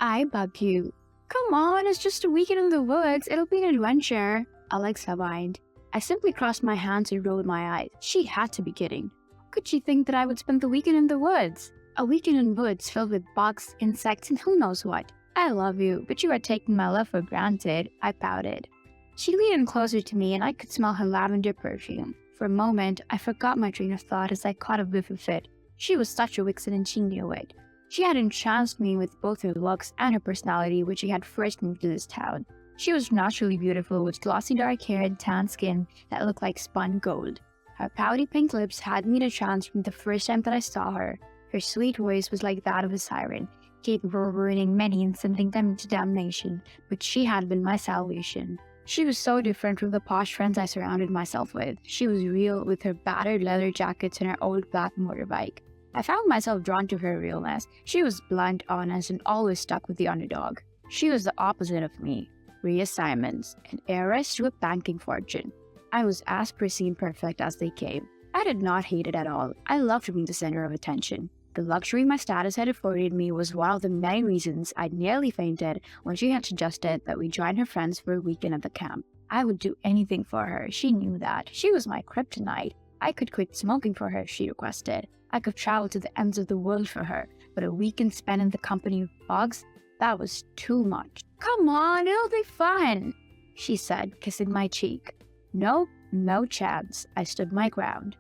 I bug you. Come on, it's just a weekend in the woods. It'll be an adventure. Alexa whined. I simply crossed my hands and rolled my eyes. She had to be kidding. How could she think that I would spend the weekend in the woods? A weekend in woods filled with bugs, insects, and who knows what. I love you, but you are taking my love for granted, I pouted. She leaned in closer to me and I could smell her lavender perfume. For a moment, I forgot my train of thought as I caught a whiff of it. She was such a vixen and she knew it. She had entranced me with both her looks and her personality when she had first moved to this town. She was naturally beautiful with glossy dark hair and tan skin that looked like spun gold. Her pouty pink lips had me in a trance from the first time that I saw her. Her sweet voice was like that of a siren, capable of ruining many and sending them into damnation, but she had been my salvation. She was so different from the posh friends I surrounded myself with. She was real with her battered leather jackets and her old black motorbike. I found myself drawn to her realness. She was blunt, honest, and always stuck with the underdog. She was the opposite of me. Rhea Simons, an heiress to a banking fortune. I was as pristine perfect as they came. I did not hate it at all. I loved being the center of attention. The luxury my status had afforded me was one of the many reasons I nearly fainted when she had suggested that we join her friends for a weekend at the camp. I would do anything for her. She knew that. She was my kryptonite. I could quit smoking for her, she requested. I could travel to the ends of the world for her, but a weekend spent in the company of bugs? That was too much. Come on, it'll be fun, she said, kissing my cheek. Nope, no chance. I stood my ground.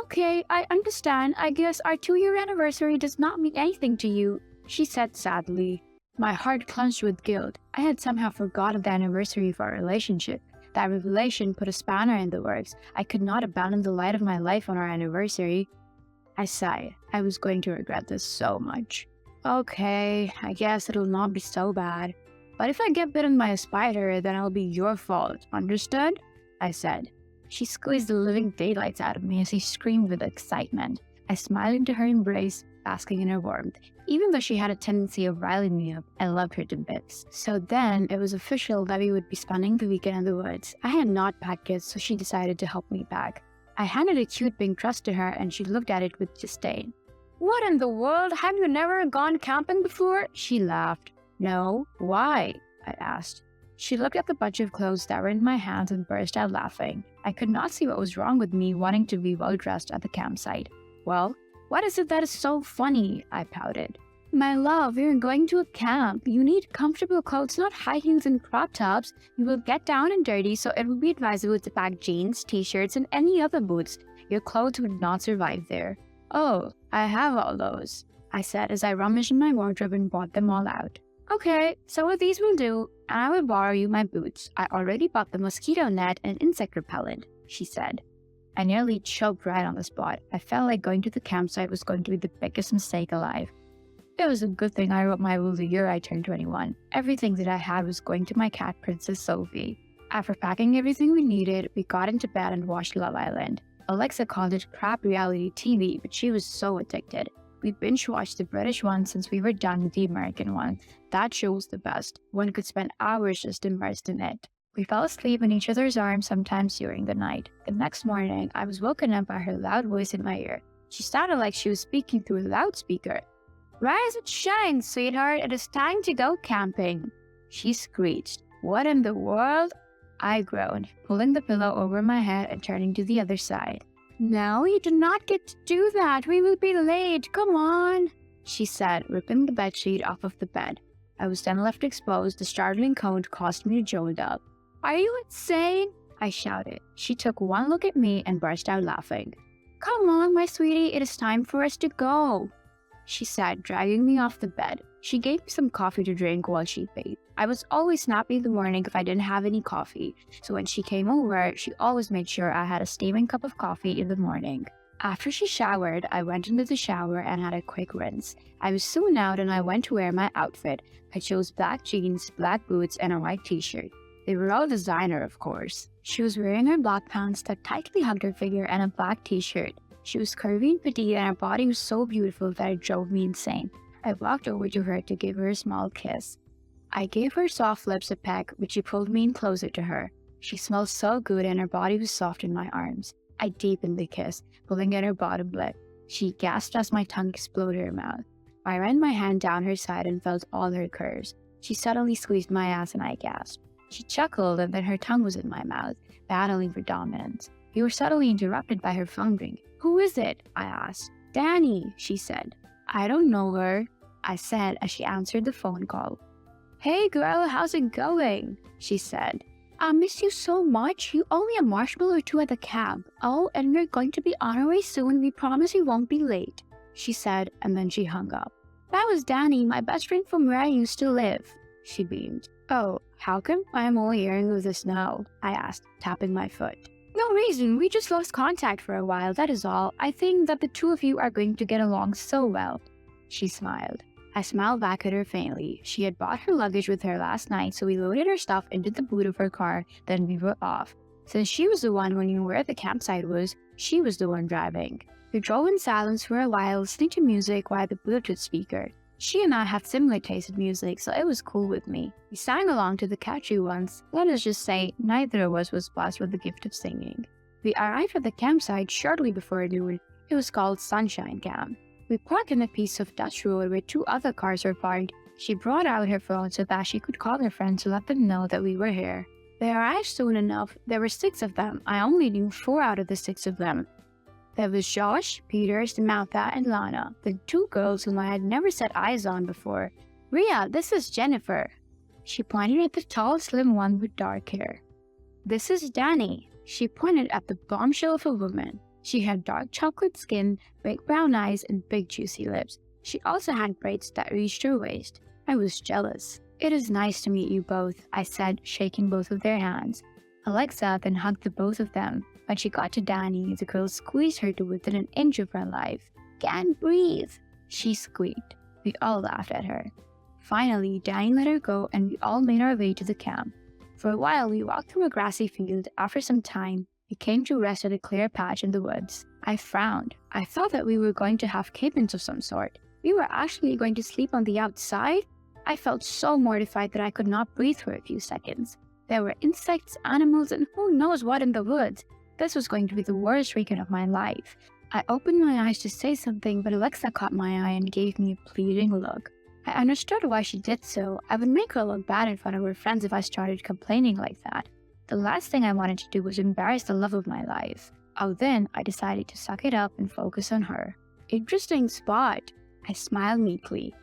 Okay, I understand. I guess our 2-year anniversary does not mean anything to you, she said sadly. My heart clenched with guilt. I had somehow forgotten the anniversary of our relationship. That revelation put a spanner in the works. I could not abandon the light of my life on our anniversary. I sighed. I was going to regret this so much. Okay, I guess it'll not be so bad. But if I get bitten by a spider, then it'll be your fault. Understood? I said. She squeezed the living daylights out of me as she screamed with excitement. I smiled into her embrace, basking in her warmth. Even though she had a tendency of riling me up, I loved her to bits. So then, it was official that we would be spending the weekend in the woods. I had not packed yet, so she decided to help me pack. I handed a cute pink dress to her and she looked at it with disdain. What in the world? Have you never gone camping before? She laughed. No. Why? I asked. She looked at the bunch of clothes that were in my hands and burst out laughing. I could not see what was wrong with me wanting to be well dressed at the campsite. Well, what is it that is so funny? I pouted. My love, you're going to a camp. You need comfortable clothes, not high heels and crop tops. You will get down and dirty, so it would be advisable to pack jeans, t-shirts, and any other boots. Your clothes would not survive there. Oh, I have all those, I said as I rummaged in my wardrobe and brought them all out. Okay, some of these will do, and I will borrow you my boots. I already bought the mosquito net and insect repellent, she said. I nearly choked right on the spot. I felt like going to the campsite was going to be the biggest mistake alive. It was a good thing I wrote my will the year I turned 21. Everything that I had was going to my cat princess Sophie. After packing everything we needed, we got into bed and watched Love Island. Alexa called it crap reality TV, but she was so addicted. We binge-watched the British one since we were done with the American one. That show was the best. One could spend hours just immersed in it. We fell asleep in each other's arms sometimes during the night. The next morning, I was woken up by her loud voice in my ear. She sounded like she was speaking through a loudspeaker. Rise and shine, sweetheart. It is time to go camping, she screeched. What in the world? I groaned, pulling the pillow over my head and turning to the other side. No, you do not get to do that. We will be late. Come on, she said, ripping the bedsheet off of the bed. I was then left exposed. The startling cold caused me to jolt up. Are you insane? I shouted. She took one look at me and burst out laughing. Come on, my sweetie. It is time for us to go, she said, dragging me off the bed. She gave me some coffee to drink while she bathed. I was always snappy in the morning if I didn't have any coffee, so when she came over, she always made sure I had a steaming cup of coffee in the morning. After she showered, I went into the shower and had a quick rinse. I was soon out and I went to wear my outfit. I chose black jeans, black boots, and a white t-shirt. They were all designer, of course. She was wearing her black pants that tightly hugged her figure and a black t-shirt. She was curvy and petite and her body was so beautiful that it drove me insane. I walked over to her to give her a small kiss. I gave her soft lips a peck, but she pulled me in closer to her. She smelled so good and her body was soft in my arms. I deepened the kiss, pulling at her bottom lip. She gasped as my tongue exploded her mouth. I ran my hand down her side and felt all her curves. She suddenly squeezed my ass and I gasped. She chuckled and then her tongue was in my mouth, battling for dominance. We were suddenly interrupted by her phone ring. "Who is it?" I asked. "Danny," she said. "I don't know her," I said as she answered the phone call. "Hey girl, how's it going?" she said. "I miss you so much. You owe me a marshmallow or two at the camp. Oh, and we're going to be on our way soon. We promise we won't be late," she said, and then she hung up. "That was Danny, my best friend from where I used to live," she beamed. "Oh, how come I'm only hearing of this now?" I asked, tapping my foot. "No reason, we just lost contact for a while, that is all. I think that the two of you are going to get along so well." She smiled. I smiled back at her faintly. She had brought her luggage with her last night, so we loaded her stuff into the boot of her car, then we were off. Since she was the one who knew where the campsite was, she was the one driving. We drove in silence for a while, listening to music via the Bluetooth speaker. She and I had similar tastes in music, so it was cool with me. We sang along to the catchy ones. Let us just say, neither of us was blessed with the gift of singing. We arrived at the campsite shortly before noon. It was called Sunshine Camp. We parked in a piece of Dutch road where 2 other cars were parked. She brought out her phone so that she could call her friends to let them know that we were here. They arrived soon enough. There were 6 of them. I only knew 4 out of the 6 of them. There was Josh, Peter, Samantha, and Lana, the 2 girls whom I had never set eyes on before. "Ria, this is Jennifer." She pointed at the tall, slim one with dark hair. "This is Danny." She pointed at the bombshell of a woman. She had dark chocolate skin, big brown eyes, and big juicy lips. She also had braids that reached her waist. I was jealous. "It is nice to meet you both," I said, shaking both of their hands. Alexa then hugged the both of them. When she got to Danny, the girl squeezed her to within an inch of her life. "Can't breathe," she squeaked. We all laughed at her. Finally, Danny let her go and we all made our way to the camp. For a while, we walked through a grassy field. After some time, we came to rest at a clear patch in the woods. I frowned. I thought that we were going to have cabins of some sort. We were actually going to sleep on the outside? I felt so mortified that I could not breathe for a few seconds. There were insects, animals, and who knows what in the woods. This was going to be the worst weekend of my life. I opened my eyes to say something, but Alexa caught my eye and gave me a pleading look. I understood why she did so. I would make her look bad in front of her friends if I started complaining like that. The last thing I wanted to do was embarrass the love of my life. Oh, then I decided to suck it up and focus on her. "Interesting spot," I smiled meekly.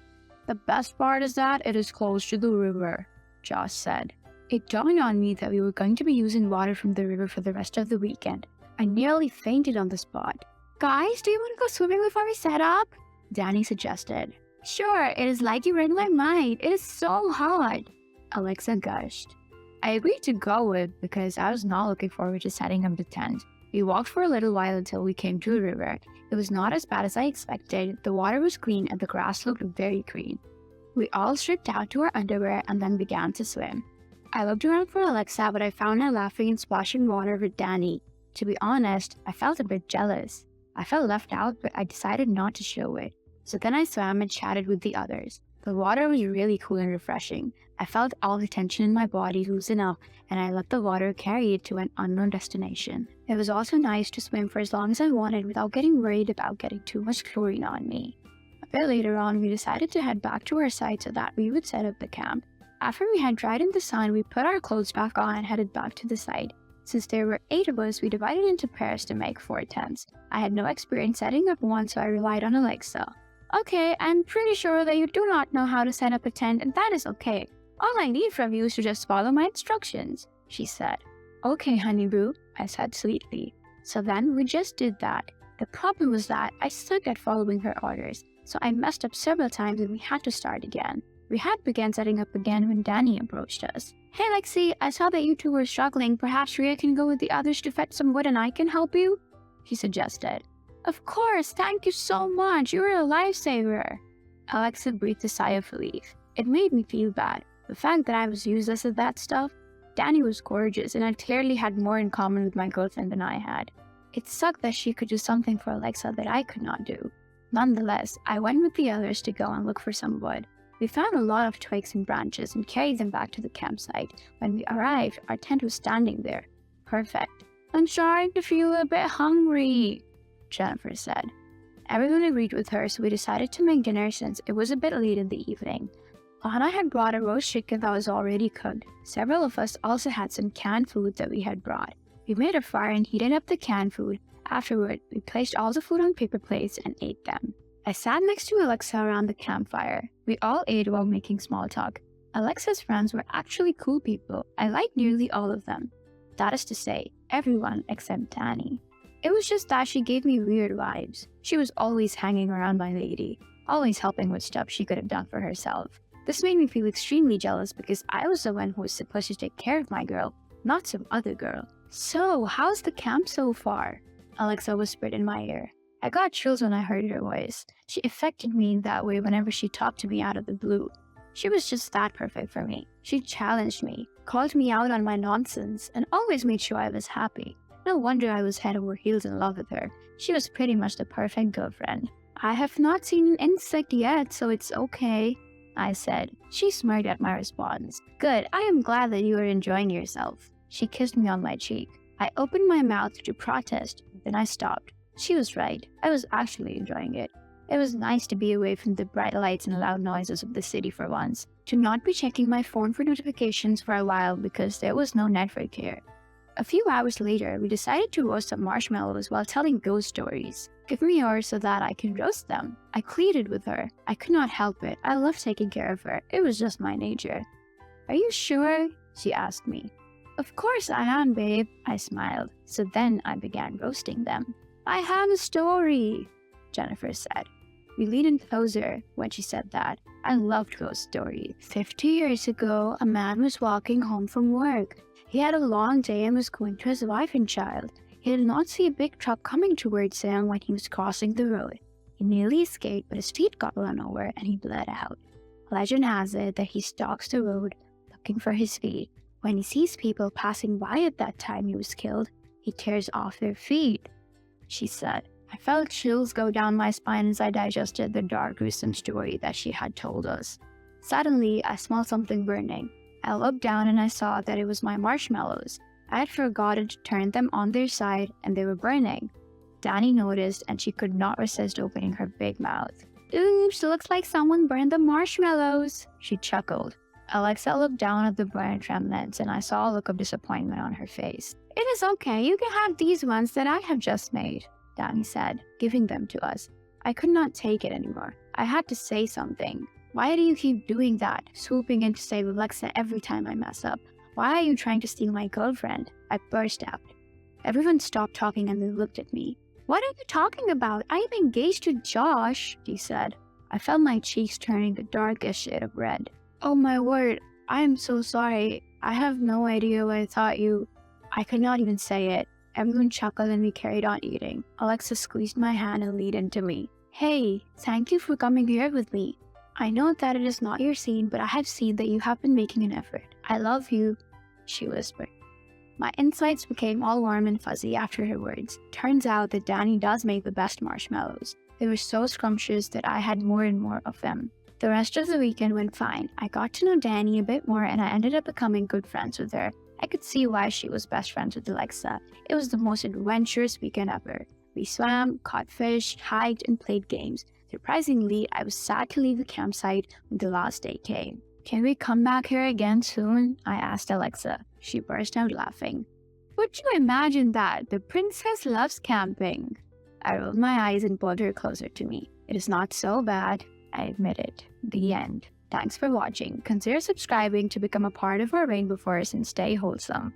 "The best part is that it is close to the river," Josh said. It dawned on me that we were going to be using water from the river for the rest of the weekend. I nearly fainted on the spot. "Guys, do you want to go swimming before we set up?" Danny suggested. "Sure, it is like you read my mind. It is so hot," Alexa gushed. I agreed to go with because I was not looking forward to setting up the tent. We walked for a little while until we came to a river. It was not as bad as I expected. The water was clean and the grass looked very green. We all stripped down to our underwear and then began to swim. I looked around for Alexa, but I found her laughing and splashing water with Danny. To be honest, I felt a bit jealous. I felt left out, but I decided not to show it. So then I swam and chatted with the others. The water was really cool and refreshing. I felt all the tension in my body loosen up, and I let the water carry it to an unknown destination. It was also nice to swim for as long as I wanted without getting worried about getting too much chlorine on me. A bit later on, we decided to head back to our site so that we would set up the camp. After we had dried in the sun, we put our clothes back on and headed back to the site. Since there were 8 of us, we divided into pairs to make 4 tents. I had no experience setting up one, so I relied on Alexa. "Okay, I'm pretty sure that you do not know how to set up a tent, and that is okay. All I need from you is to just follow my instructions," she said. "Okay, honey boo," I said sweetly. So then we just did that. The problem was that I sucked at following her orders, so I messed up several times and we had to start again. We had begun setting up again when Danny approached us. "Hey Lexi, I saw that you two were struggling. Perhaps Rhea can go with the others to fetch some wood and I can help you?" she suggested. "Of course, thank you so much. You're a lifesaver." Alexa breathed a sigh of relief. It made me feel bad. The fact that I was useless at that stuff. Danny was gorgeous and I clearly had more in common with my girlfriend than I had. It sucked that she could do something for Alexa that I could not do. Nonetheless, I went with the others to go and look for some wood. We found a lot of twigs and branches and carried them back to the campsite. When we arrived, our tent was standing there. Perfect. "I'm starting to feel a bit hungry," Jennifer said. Everyone agreed with her, so we decided to make dinner since it was a bit late in the evening. Lana had brought a roast chicken that was already cooked. Several of us also had some canned food that we had brought. We made a fire and heated up the canned food. Afterward, we placed all the food on paper plates and ate them. I sat next to Alexa around the campfire. We all ate while making small talk. Alexa's friends were actually cool people. I liked nearly all of them. That is to say, everyone except Danny. It was just that she gave me weird vibes. She was always hanging around my lady, always helping with stuff she could have done for herself. This made me feel extremely jealous because I was the one who was supposed to take care of my girl, not some other girl. "So, how's the camp so far?" Alexa whispered in my ear. I got chills when I heard her voice. She affected me in that way whenever she talked to me out of the blue. She was just that perfect for me. She challenged me, called me out on my nonsense, and always made sure I was happy. No wonder I was head over heels in love with her. She was pretty much the perfect girlfriend. "I have not seen an insect yet, so it's okay," I said. She smirked at my response. "Good, I am glad that you are enjoying yourself." She kissed me on my cheek. I opened my mouth to protest, then I stopped. She was right. I was actually enjoying it. It was nice to be away from the bright lights and loud noises of the city for once, to not be checking my phone for notifications for a while because there was no network here. A few hours later, we decided to roast some marshmallows while telling ghost stories. "Give me yours so that I can roast them." I pleaded with her. I could not help it. I loved taking care of her. It was just my nature. "Are you sure?" she asked me. "Of course I am, babe," I smiled. So then I began roasting them. "I have a story," Jennifer said. We leaned in closer when she said that. I loved ghost stories. 50 years ago, a man was walking home from work. He had a long day and was going to his wife and child. He did not see a big truck coming towards him when he was crossing the road. He nearly escaped, but his feet got run over and he bled out. Legend has it that he stalks the road looking for his feet. When he sees people passing by at that time he was killed, he tears off their feet, she said. I felt chills go down my spine as I digested the dark, gruesome story that she had told us. Suddenly, I smelled something burning. I looked down and I saw that it was my marshmallows. I had forgotten to turn them on their side and they were burning. Danny noticed and she could not resist opening her big mouth. "Oops, looks like someone burned the marshmallows," she chuckled. Alexa looked down at the burnt remnants and I saw a look of disappointment on her face. "It is okay, you can have these ones that I have just made," Danny said, giving them to us. I could not take it anymore. I had to say something. "Why do you keep doing that, swooping in to save Alexa every time I mess up? Why are you trying to steal my girlfriend?" I burst out. Everyone stopped talking and they looked at me. "What are you talking about? I am engaged to Josh," she said. I felt my cheeks turning a darkish shade of red. "Oh my word, I am so sorry. I have no idea what I thought you..." I could not even say it. Everyone chuckled and we carried on eating. Alexa squeezed my hand and leaned into me. "Hey, thank you for coming here with me. I know that it is not your scene, but I have seen that you have been making an effort. I love you," she whispered. My insides became all warm and fuzzy after her words. Turns out that Danny does make the best marshmallows. They were so scrumptious that I had more and more of them. The rest of the weekend went fine. I got to know Danny a bit more and I ended up becoming good friends with her. I could see why she was best friends with Alexa. It was the most adventurous weekend ever. We swam, caught fish, hiked, and played games. Surprisingly, I was sad to leave the campsite when the last day came. "Can we come back here again soon?" I asked Alexa. She burst out laughing. "Would you imagine that? The princess loves camping." I rolled my eyes and pulled her closer to me. "It is not so bad," I admitted. The end. Thanks for watching. Consider subscribing to become a part of our Rainbow Forest and stay wholesome.